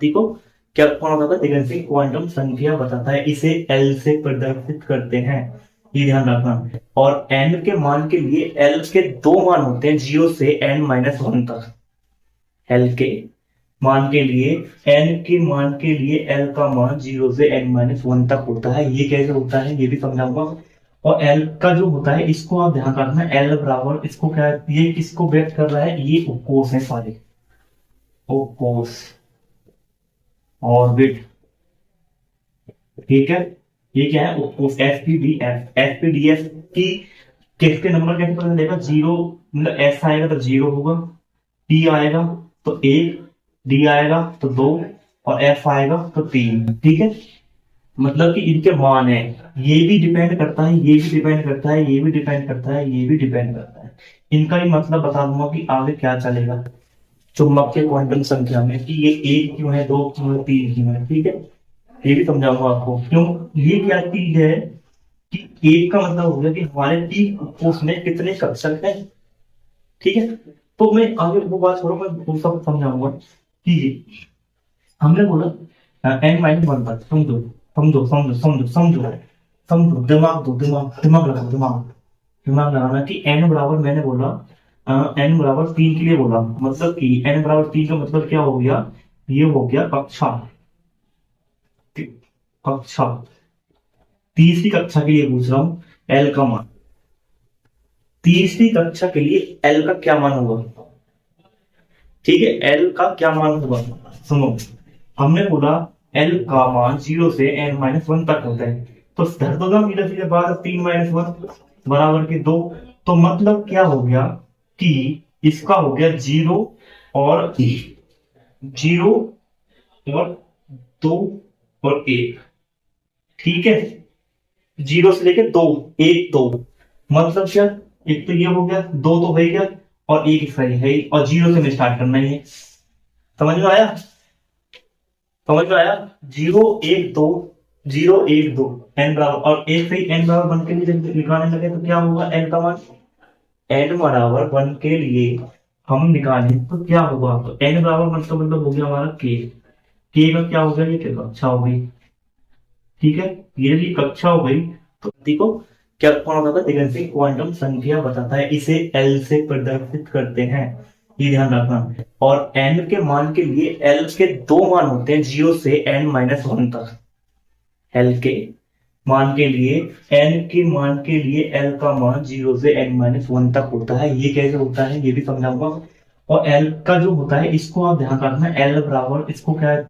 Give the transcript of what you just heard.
को क्या कौन होता है, दिगंती क्वांटम संख्या बताता है, इसे एल से प्रदर्शित करते हैं, ये ध्यान रखना। और एन के मान के लिए एल के दो मान होते हैं, 0 से एन माइनस वन तक। एल के मान के लिए एन के मान के लिए एल का मान 0 से एन माइनस वन तक होता है। ये कैसे होता है ये भी समझाऊंगा। और एल का जो होता है इसको आप ध्यान रखना, एल बराबर इसको क्या, ये किसको व्यक्त कर रहा है, ये उपकोष है सारे, उपकोष ऑर्बिट, ठीक है। ये क्या है, उपकोष एसपीडीएफ। एसपीडीएफ की किसके नंबर कैसे पता चलेगा, जीरो मतलब एस आएगा तो जीरो होगा, टी आएगा तो एक, डी आएगा तो दो, और एफ आएगा तो तीन, ठीक है। मतलब कि इनके मान है, ये भी डिपेंड करता है, ये भी डिपेंड करता है, ये भी डिपेंड करता है, ये भी डिपेंड करता है। इनका ही मतलब बता दूंगा कि आगे क्या चलेगा चुंबक के क्वांटम संख्या में, कि ये एक क्यों है, दो क्यों है, तीन क्यों है, ठीक है। ये भी समझाऊंगा आपको क्यों। ये क्या चीज है कि एक का मतलब हो गया कि हमारे तीन उसमें कितने कक्षक हैं, ठीक है। तो मैं आगे वो बात छोड़ो, मैं वो सब समझाऊंगा कि हमने बोला एन माइनस वन तक, समझो समझो समझो समझो समझो समझो, दिमाग दो, दिमाग दिमाग लगाओ, दिमाग दिमाग लगाना कि एन बराबर, मैंने बोला एन बराबर तीन के लिए बोला, मतलब कि एन बराबर तीन का मतलब क्या हो गया, ये हो गया कक्षा, कक्षा तीसरी कक्षा के लिए पूछ रहा हूं, एल का मान, तीसरी कक्षा के लिए एल का क्या मान होगा, ठीक है। एल का क्या मान होगा, सुनो, हमने बोला एल का मान 0 से एन माइनस वन तक होता है, तो धर दो ना सीधे सीधे बात, तीन माइनस वन बराबर के दो। तो मतलब क्या हो गया कि इसका हो गया जीरो और जीरो और दो और एक, ठीक है। जीरो से लेके दो, एक दो, मतलब क्या, एक तो ये हो गया, दो तो हो गया, और एक इसका है, और जीरो से हमें स्टार्ट करना ही है। समझ में आया, समझ में आया। जीरो एक दो, जीरो एक दो, एन बराबर, और एक से ही एन बराबर वन के लिए जब निकालने लगे तो क्या होगा, एन का मान, एन बराबर वन के लिए हम निकालें तो क्या होगा, तो एन बराबर वन का मतलब हो गया हमारा के का क्या हो गया, ये कक्षा हो गई, ठीक है। ये भी कक्षा हो गई। तो देखो क्या कौन होता है, दिगंती क्वांटम संख्या बताता है, इसे एल से प्रदर्शित करते हैं, ये ध्यान रखना। और एन के मान के लिए एल के दो मान होते हैं, 0 से एन माइनस वन तक। एल के मान के लिए, एन के मान के लिए एल का मान 0 से एन माइनस वन तक होता है। ये कैसे होता है ये भी समझाऊंगा। और एल का जो होता है इसको आप ध्यान रखना, एल बराबर इसको क्या है,